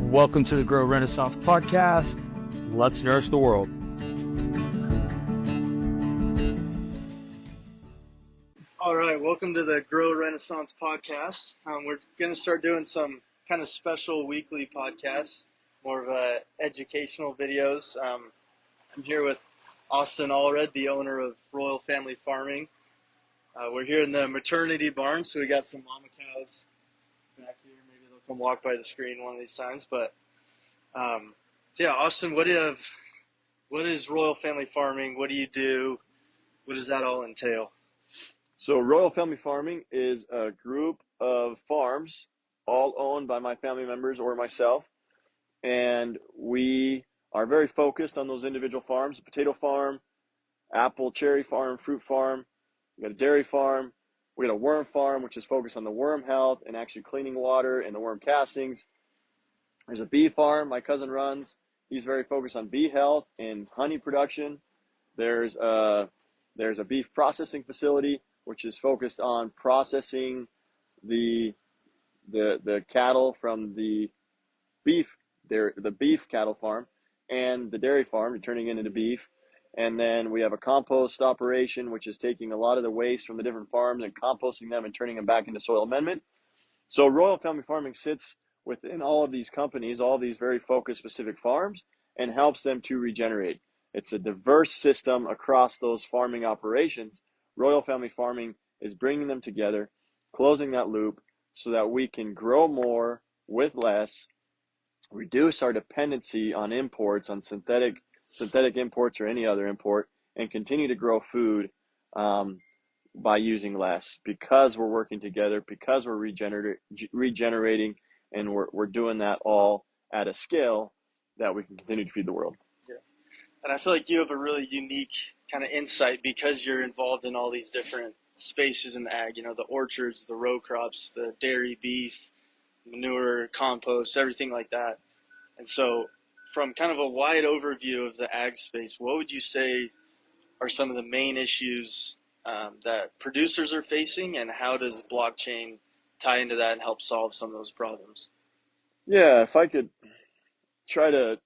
Welcome to the Grow Renaissance podcast. Let's nourish the world. All right, welcome to the Grow Renaissance podcast. We're going to start doing some kind of special weekly podcasts, more of educational videos. I'm here with Austin Allred, the owner of Royal Family Farming. We're here in the maternity barn, so we got some mama cows back here. Maybe they'll come walk by the screen one of these times. But Austin, what is Royal Family Farming? What do you do? What does that all entail? So Royal Family Farming is a group of farms, all owned by my family members or myself, and we are very focused on those individual farms: a potato farm, apple, cherry farm, fruit farm. We got a dairy farm. We got a worm farm, which is focused on the worm health and actually cleaning water and the worm castings. There's a bee farm my cousin runs. He's very focused on bee health and honey production. There's a beef processing facility, which is focused on processing the cattle from the beef cattle farm and the dairy farm, turning it into beef. And then we have a compost operation, which is taking a lot of the waste from the different farms and composting them and turning them back into soil amendment. So Royal Family Farming sits within all of these companies, all of these very focused specific farms, and helps them to regenerate. It's a diverse system across those farming operations. Royal Family Farming is bringing them together, closing that loop so that we can grow more with less, reduce our dependency on imports, on synthetic imports or any other import, and continue to grow food by using less, because we're working together, because we're regenerating, and we're doing that all at a scale that we can continue to feed the world. Yeah. And I feel like you have a really unique kind of insight because you're involved in all these different spaces in the ag, the orchards, the row crops, the dairy, beef, manure, compost, everything like that. And so from kind of a wide overview of the ag space, what would you say are some of the main issues that producers are facing, and how does blockchain tie into that and help solve some of those problems? Yeah, if I could try to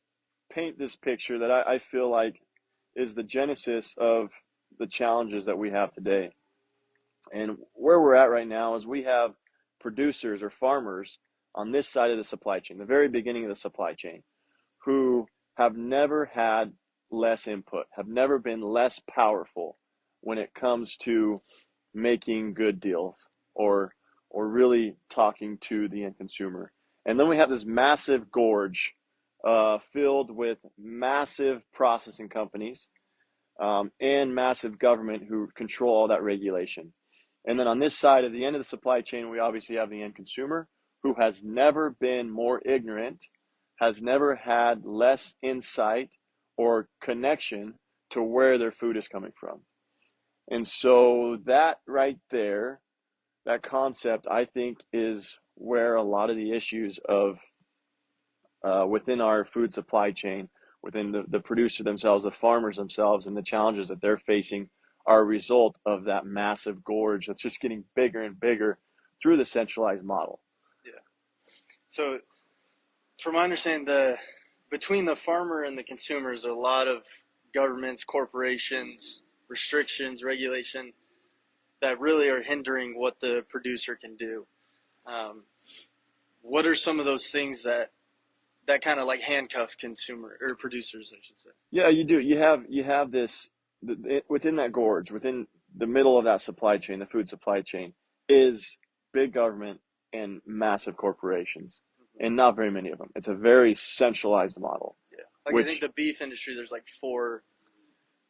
paint this picture that I feel like is the genesis of the challenges that we have today. And where we're at right now is we have producers or farmers on this side of the supply chain, the very beginning of the supply chain, who have never had less input, have never been less powerful when it comes to making good deals or really talking to the end consumer. And then we have this massive gorge filled with massive processing companies and massive government who control all that regulation. And then on this side, at the end of the supply chain, we obviously have the end consumer, who has never been more ignorant, has never had less insight or connection to where their food is coming from. And so that right there, that concept, I think, is where a lot of the issues of within our food supply chain, within the producer themselves, the farmers themselves, and the challenges that they're facing are a result of that massive gorge that's just getting bigger and bigger through the centralized model. Yeah. So from my understanding, between the farmer and the consumers, there are a lot of governments, corporations, restrictions, regulation that really are hindering what the producer can do. What are some of those things that kind of like handcuff consumer or producers, I should say? Yeah, you do. You have this within that gorge, within the middle of that supply chain, the food supply chain, is big government and massive corporations, and not very many of them. It's a very centralized model. Yeah, I think the beef industry, there's like 4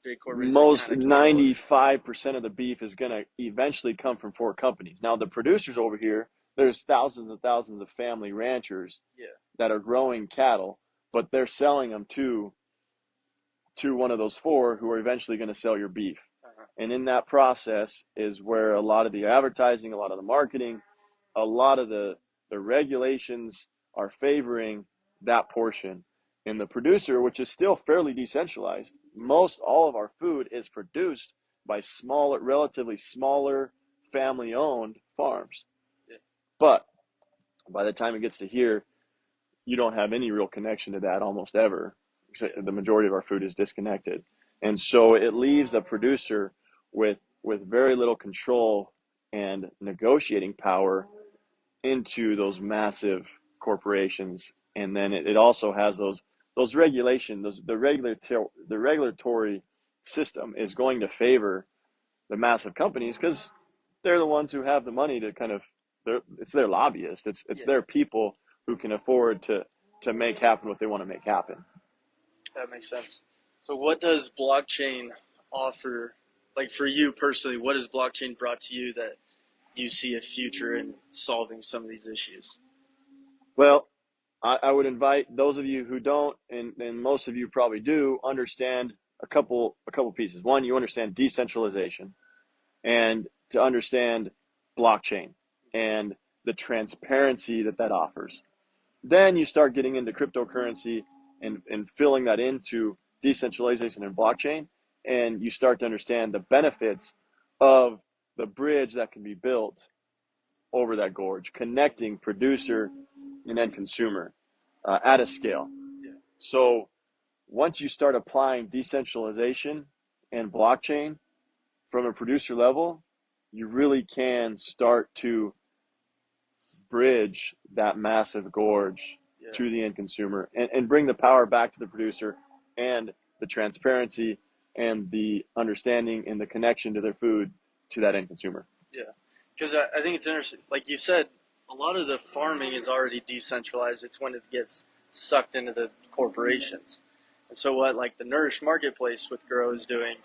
big corporations. Most 95% of the beef is going to eventually come from 4 companies. Now the producers over here, there's thousands and thousands of family ranchers that are growing cattle, but they're selling them to one of those 4 who are eventually going to sell your beef. And in that process is where a lot of the advertising, a lot of the marketing, a lot of the regulations are favoring that portion. And the producer, which is still fairly decentralized, most all of our food is produced by relatively smaller family-owned farms. Yeah. But by the time it gets to here, you don't have any real connection to that almost ever. The majority of our food is disconnected. And so it leaves a producer with very little control and negotiating power into those massive corporations. And then it also has those regulations, the regulatory system is going to favor the massive companies because they're the ones who have the money to kind of, it's their lobbyists, it's their people who can afford to make happen what they want to make happen. That makes sense. So what does blockchain offer, like for you personally, what has blockchain brought to you that you see a future in solving some of these issues? Well, I would invite those of you who don't, and most of you probably do, understand a couple pieces. One, you understand decentralization, and to understand blockchain and the transparency that offers. Then you start getting into cryptocurrency and filling that into decentralization and blockchain, and you start to understand the benefits of the bridge that can be built over that gorge, connecting producer and end consumer at a scale. Yeah. So once you start applying decentralization and blockchain from a producer level, you really can start to bridge that massive gorge to the end consumer and bring the power back to the producer and the transparency and the understanding and the connection to their food to that end consumer. Yeah, because I think it's interesting. Like you said, a lot of the farming is already decentralized. It's when it gets sucked into the corporations. And so what like the Nourish marketplace with Grow is doing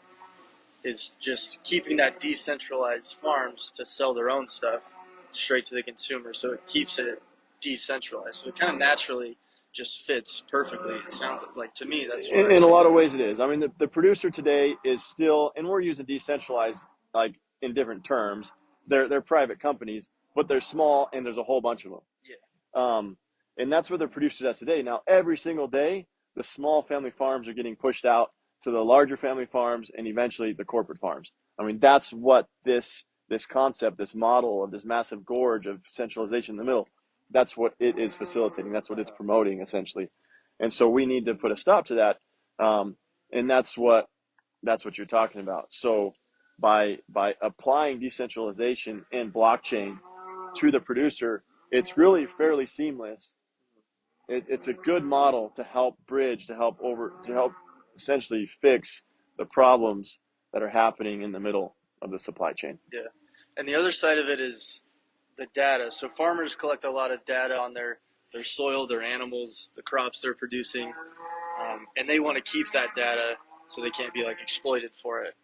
is just keeping that decentralized farms to sell their own stuff straight to the consumer. So it keeps it decentralized. So it kind of naturally just fits perfectly. It sounds like to me that's what in a lot of ways it is. I mean, the producer today is still, and we're using decentralized like in different terms. They're private companies, but they're small and there's a whole bunch of them. Yeah. And that's where the producers at today. Now, every single day, the small family farms are getting pushed out to the larger family farms and eventually the corporate farms. I mean, that's what this concept, this model of this massive gorge of centralization in the middle, that's what it is facilitating. That's what it's promoting, essentially. And so we need to put a stop to that. And that's what you're talking about. So by applying decentralization and blockchain to the producer, it's really fairly seamless. It's a good model to help bridge, to help essentially fix the problems that are happening in the middle of the supply chain. Yeah. And the other side of it is the data. So farmers collect a lot of data on their soil, their animals, the crops they're producing, and they want to keep that data so they can't be like exploited for it.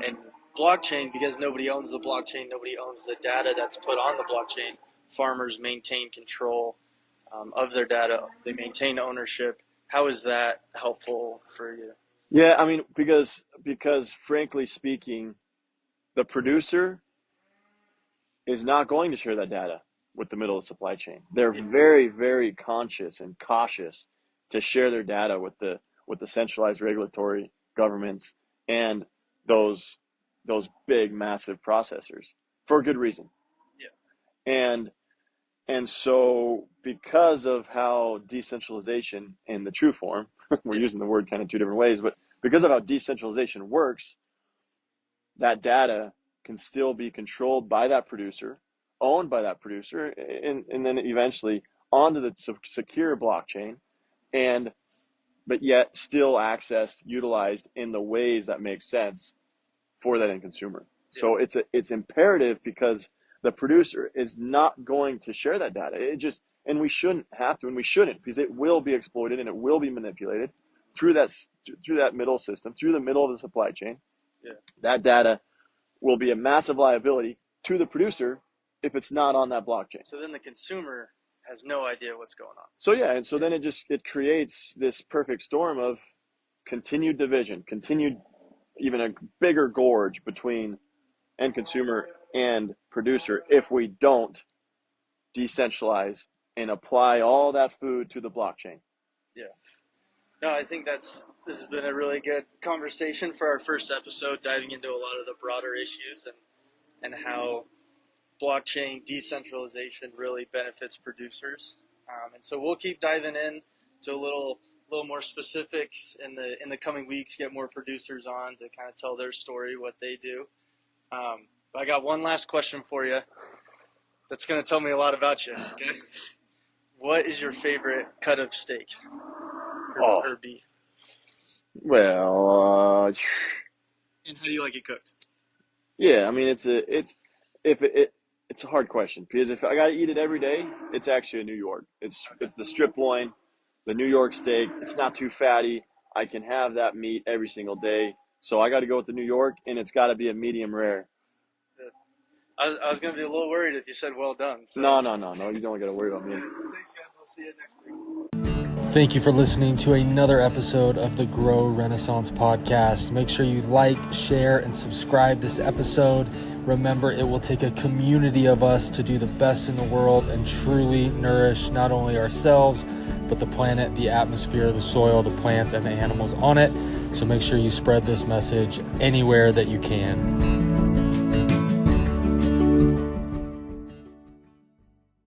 And blockchain, because nobody owns the blockchain, nobody owns the data that's put on the blockchain, farmers maintain control of their data. They maintain ownership. How is that helpful for you? Yeah, I mean, because frankly speaking, the producer is not going to share that data with the middle of the supply chain. They're very, very conscious and cautious to share their data with the centralized regulatory governments and those big, massive processors for a good reason. Yeah. And so because of how decentralization in the true form, we're using the word kind of two different ways, but because of how decentralization works, that data can still be controlled by that producer, owned by that producer, and then eventually onto the secure blockchain, but yet still accessed, utilized in the ways that make sense for that end consumer. Yeah. So it's imperative because the producer is not going to share that data. And we shouldn't have to, and we shouldn't, because it will be exploited and it will be manipulated through that middle system, through the middle of the supply chain. Yeah. That data will be a massive liability to the producer if it's not on that blockchain. So then the consumer has no idea what's going on. So yeah, and so then it creates this perfect storm of continued division, continued even a bigger gorge between end consumer and producer if we don't decentralize and apply all that food to the blockchain. Yeah. No, I think this has been a really good conversation for our first episode, diving into a lot of the broader issues and how blockchain decentralization really benefits producers. And so we'll keep diving in to a little more specifics in the coming weeks, get more producers on to kind of tell their story, what they do. But I got one last question for you that's going to tell me a lot about you. Okay. What is your favorite cut of steak or beef? Well, And how do you like it cooked? yeah, I mean, it's a hard question because if I got to eat it every day, it's actually a New York. It's the strip loin, the New York steak. It's not too fatty. I can have that meat every single day. So I got to go with the New York, and it's got to be a medium rare. I was going to be a little worried if you said well done. So. No. You don't got to worry about me. Thanks, guys. I'll see you next week. Thank you for listening to another episode of the Grow Renaissance podcast. Make sure you like, share, and subscribe this episode. Remember, it will take a community of us to do the best in the world and truly nourish not only ourselves, but the planet, the atmosphere, the soil, the plants, and the animals on it. So make sure you spread this message anywhere that you can.